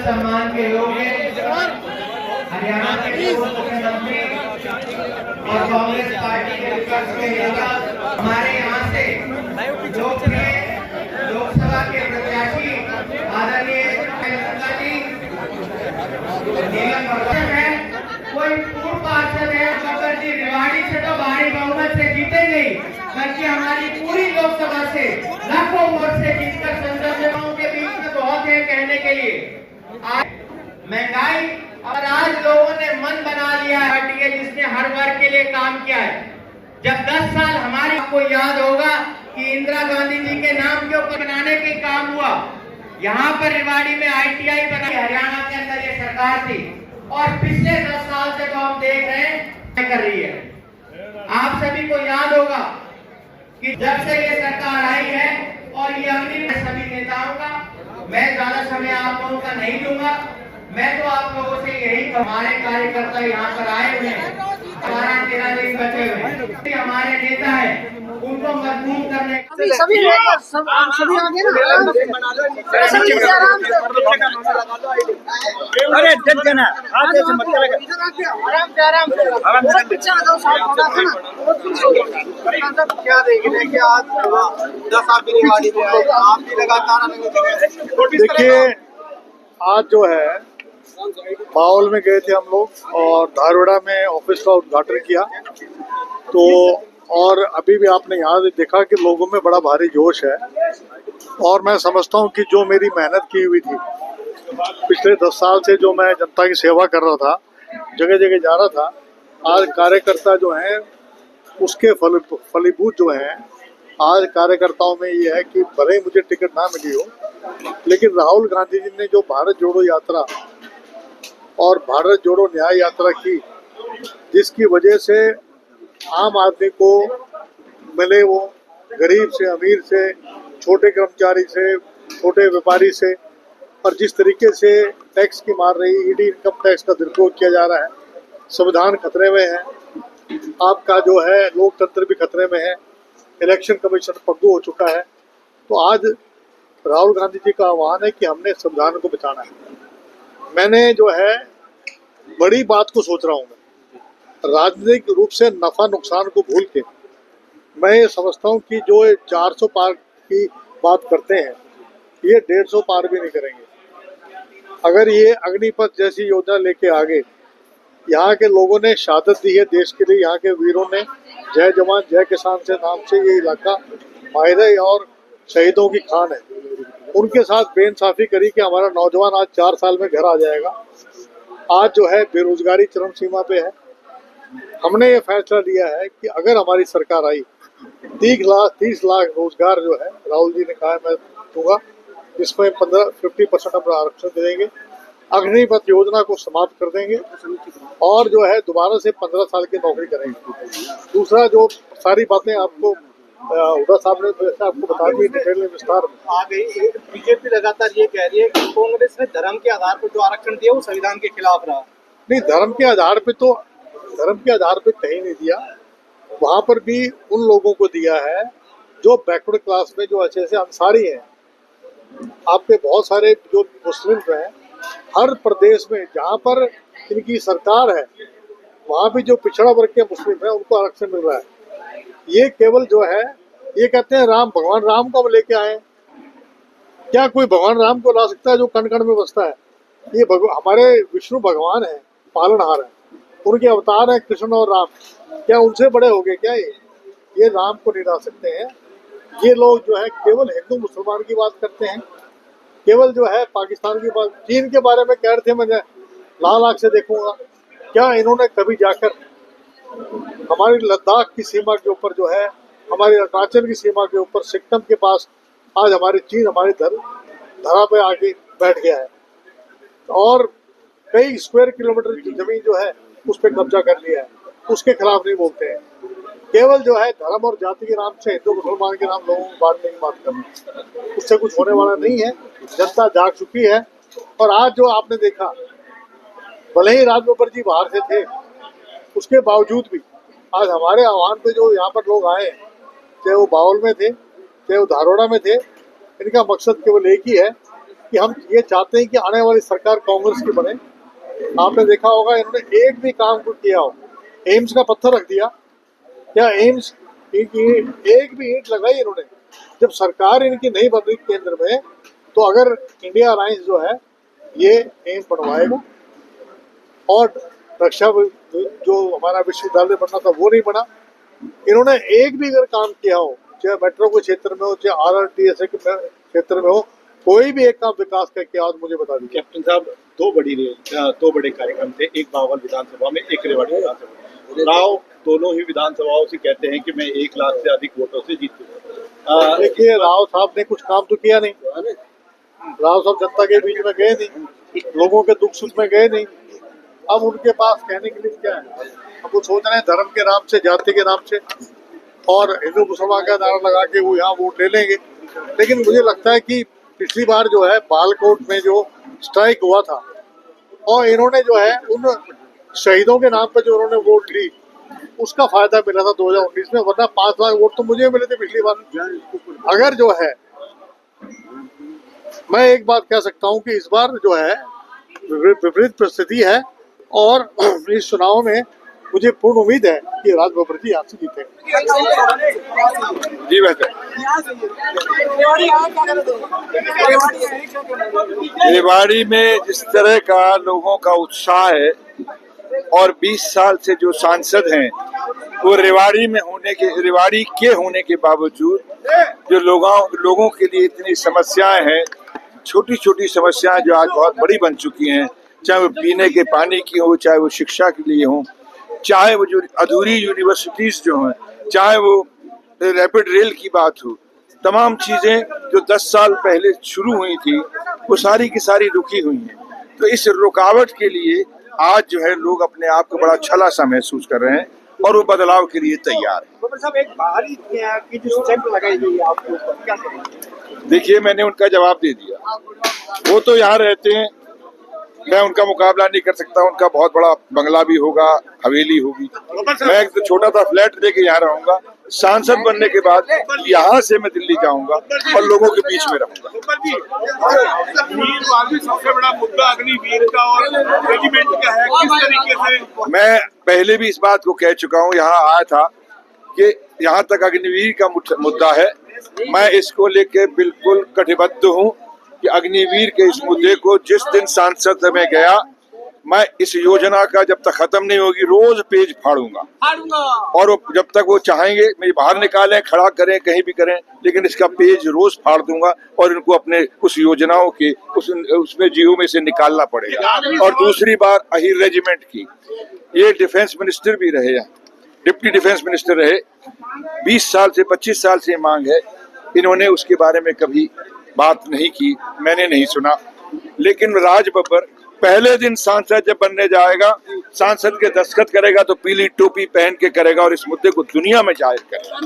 सम्मान के योग्य हरियाणा के पूर्व मुख्यमंत्री और कांग्रेस पार्टी के विपक्ष के नेता हमारे यहाँ से लोकप्रिय लोकसभा के प्रत्याशी आदरणीय नड्डा जी नीलम वर्धन है, कोई पूर्व पार्षद है शंकर जी रेवाड़ी से तो भारी बहुमत से जीते नहीं, बल्कि हमारी पूरी लोकसभा से लाखों वोट से जीतकर संसद में के बीच में बहुत है कहने के लिए। आज महंगाई और आज लोगों ने मन बना लिया है पार्टी के जिसने हर वर्ग के लिए काम किया है। जब 10 साल हमारी, आपको याद होगा कि इंदिरा गांधी जी के नाम के ऊपर बनाने के काम हुआ, यहाँ पर रेवाड़ी में ITI बनाई, हरियाणा के अंदर ये सरकार थी और पिछले 10 साल से तो हम देख रहे हैं कर रही है। आप सभी को याद होगा कि जब से ये सरकार आई है और ये अग्नि सभी नेताओं का, मैं ज्यादा समय आप लोगों का नहीं लूंगा, मैं तो आप लोगों से यही, हमारे कार्यकर्ता यहाँ पर आए हुए हैं, 12-13 दिन बचे हुए, हमारे नेता है उनको मजबूत करने सभी आगे अरे डर जाना हाथ से मत क्या देख रहे हैं कि आज 10 आप भी रेवाड़ी में आए, आप भी लगातार देखिए आज जो है बावल में गए थे हम लोग और धारवाड़ा में ऑफिस का उद्घाटन किया, तो और अभी भी आपने यहाँ देखा कि लोगों में बड़ा भारी जोश है और मैं समझता हूँ कि जो मेरी मेहनत की हुई थी पिछले 10 साल से, जो मैं जनता की सेवा कर रहा था, जगह जगह जा रहा था, आज कार्यकर्ता जो हैं उसके फलीभूत जो हैं आज कार्यकर्ताओं में ये है कि भले ही मुझे टिकट ना मिली हो, लेकिन राहुल गांधी जी ने जो भारत जोड़ो यात्रा और भारत जोड़ो न्याय यात्रा की, जिसकी वजह से आम आदमी को मिले, वो गरीब से अमीर से, छोटे कर्मचारी से, छोटे व्यापारी से, और जिस तरीके से टैक्स की मार रही, ईडी इनकम टैक्स का दुरुपयोग किया जा रहा है, संविधान खतरे में है, आपका जो है लोकतंत्र भी खतरे में है, इलेक्शन कमीशन पग्गू हो चुका है। तो आज राहुल गांधी जी का आह्वान है कि हमने संविधान को बचाना है। मैंने जो है बड़ी बात को सोच रहा हूँ, राजनीतिक रूप से नफा नुकसान को भूल के मैं ये समझता हूँ कि जो 400 पार की बात करते हैं ये 150 पार भी नहीं करेंगे। अगर ये अग्निपथ जैसी योजना लेके आगे, यहाँ के लोगों ने शहादत दी है देश के लिए, यहाँ के वीरों ने जय जवान जय किसान से नाम से ये इलाका माहिर और शहीदों की खान है, उनके साथ बेइंसाफी करी कि हमारा नौजवान आज 4 साल में घर आ जाएगा। आज जो है बेरोजगारी चरम सीमा पे है। हमने ये फैसला लिया है कि अगर हमारी सरकार आई 30 लाख रोजगार जो है राहुल जी ने कहा है मैं दूंगा, इसमें 50% हम आरक्षण दे देंगे, अग्निपथ योजना को समाप्त कर देंगे और जो है दोबारा से 15 साल की नौकरी करेंगे। दूसरा जो सारी बातें आपको हुड्डा साहब ने आपको बता दी डिटेल में विस्तार में आ गई। बीजेपी लगातार ये कह रही है कि कांग्रेस ने धर्म के आधार पर जो आरक्षण दिया वो संविधान के खिलाफ रहा। नहीं, धर्म के आधार पे कहीं नहीं दिया, वहाँ पर भी उन लोगों को दिया है जो बैकवर्ड क्लास में, जो अच्छे से अंसारी हैं। आपके बहुत सारे जो मुस्लिम हैं हर प्रदेश में जहाँ पर इनकी सरकार है वहाँ भी जो पिछड़ा वर्ग के मुस्लिम है उनको आरक्षण मिल रहा है। ये केवल जो है ये कहते हैं भगवान राम को लेके आए, क्या कोई भगवान राम को ला सकता है जो कण कण में बसता है? ये हमारे विष्णु भगवान है, पालनहार है, उनके अवतार है कृष्ण और राम, क्या उनसे बड़े हो गए क्या? ये राम को नहीं ला सकते हैं। ये लोग जो है केवल हिंदू मुसलमान की बात करते हैं, केवल जो है पाकिस्तान की बात, चीन के बारे में कह रहे थे मैं लाल आंख से देखूंगा। क्या इन्होंने कभी जाकर हमारी लद्दाख की सीमा के ऊपर जो है, हमारी अरुणाचल की सीमा के ऊपर, सिक्किम के पास आज हमारी चीन हमारी धरा पे आके बैठ गया है और कई स्क्वायर किलोमीटर की जमीन जो है उस पर कब्जा कर लिया है, उसके खिलाफ नहीं बोलते हैं। केवल जो है धर्म और जाति के नाम से हिंदू मुसलमान के नाम लोगों को बांटने की बात करना, उससे कुछ होने वाला नहीं है। जनता जाग चुकी है और आज जो आपने देखा, भले ही राज बब्बर जी बाहर से थे, उसके बावजूद भी आज हमारे आह्वान पे जो यहाँ पर लोग आए, चाहे वो बावल में थे, चाहे वो धारवाड़ा में थे, इनका मकसद केवल एक ही है कि हम ये चाहते हैं कि आने वाली सरकार कांग्रेस की बने। आपने देखा होगा इन्होंने एक भी काम को किया हो, एम्स का पत्थर रख दिया या एम्स की एक भी ईंट लगाई इन्होंने। जब सरकार इनकी नहीं बन रही केंद्र में, तो अगर इंडिया अलायंस जो है ये एम्स बनवाएगा और रक्षा जो हमारा विश्वविद्यालय बनना था वो नहीं बना। इन्होंने एक भी अगर काम किया हो, चाहे मेट्रो के क्षेत्र में हो, चाहे RRTS के क्षेत्र में हो, कोई भी एक काम विकास करके आज मुझे बता दीजिए। कैप्टन साहब, दो बड़े कार्यक्रम थे, एक बावल विधानसभा में, एक रेवाड़ी विधानसभा में। राव दोनों ही विधानसभाओं से कहते हैं कि मैं 1 लाख से अधिक वोटों से जीतूंगा। देखिए, राव साहब ने कुछ काम तो किया नहीं। राव साहब जनता के बीच में गए नहीं, लोगों के दुख सुख में गए नहीं। अब उनके पास कहने के लिए क्या है? अब वो सोच रहे हैं धर्म के नाम से, जाति के नाम से और हिंदू मुसलमान का नारा लगा के वो यहाँ वोट ले लेंगे। लेकिन मुझे लगता है कि पिछली बार जो है बालकोट में जो स्ट्राइक हुआ था और इन्होंने जो है उन शहीदों के नाम पर जो उन्होंने वोट ली, उसका फायदा मिला था 2019 में, वरना 5 लाख वोट तो मुझे मिले थे पिछली बार। अगर जो है, मैं एक बात कह सकता हूँ कि इस बार जो है विपरीत परिस्थिति है और इस चुनाव में मुझे पूर्ण उम्मीद है कि राज बब्बर जी यहाँ से जीतेंगे। जी बेहतर। रेवाड़ी में जिस तरह का लोगों का उत्साह है और 20 साल से जो सांसद हैं वो रेवाड़ी के होने के बावजूद जो लोगों के लिए इतनी समस्याएं हैं, छोटी छोटी समस्याएं जो आज बहुत बड़ी बन चुकी हैं, चाहे वो पीने के पानी की हो, चाहे वो शिक्षा के लिए हो, चाहे वो जो अधूरी यूनिवर्सिटीज जो हैं, चाहे वो रैपिड रेल की बात हो, तमाम चीजें जो 10 साल पहले शुरू हुई थी वो सारी की सारी रुकी हुई हैं। तो इस रुकावट के लिए आज जो है लोग अपने आप को बड़ा छला सा महसूस कर रहे हैं और वो बदलाव के लिए तैयार है। बब्बर साहब, एक बाहरी की जो स्टैंप लगाई गई है आपको, क्या करेंगे? देखिए, मैंने उनका जवाब दे दिया। वो तो यहाँ रहते हैं, मैं उनका मुकाबला नहीं कर सकता। उनका बहुत बड़ा बंगला भी होगा, हवेली होगी, मैं एक तो छोटा सा फ्लैट लेके यहाँ रहूंगा। सांसद बनने के बाद यहाँ से मैं दिल्ली जाऊंगा और लोगों के बीच में रहूंगा। सबसे बड़ा मुद्दा अग्निवीर का और रेजिमेंट का है, किस तरीके से? मैं पहले भी इस बात को कह चुका हूँ, यहाँ आया था कि यहाँ तक अग्निवीर का मुद्दा है। मैं इसको लेके बिल्कुल कटिबद्ध हूँ कि अग्निवीर के इस मुद्दे को जिस दिन सांसद में गया, मैं इस योजना का जब तक खत्म नहीं होगी रोज पेज फाड़ूंगा और जब तक वो चाहेंगे मेरी बाहर निकालें, खड़ा करें, कहीं भी करें, लेकिन इसका पेज रोज फाड़ दूंगा और इनको अपने उस योजनाओं के उसमें जीओ में से निकालना पड़ेगा। और दूसरी बार अहिर रेजिमेंट की, ये डिफेंस मिनिस्टर भी रहे हैं, डिप्टी डिफेंस मिनिस्टर रहे, 20 साल से 25 साल से मांग है, इन्होंने उसके बारे में कभी बात नहीं की, मैंने नहीं सुना। लेकिन राज बब्बर पहले दिन सांसद जब बनने जाएगा, सांसद के दस्तखत करेगा तो पीली टोपी पहन के करेगा और इस मुद्दे को दुनिया में जाहिर करेगा।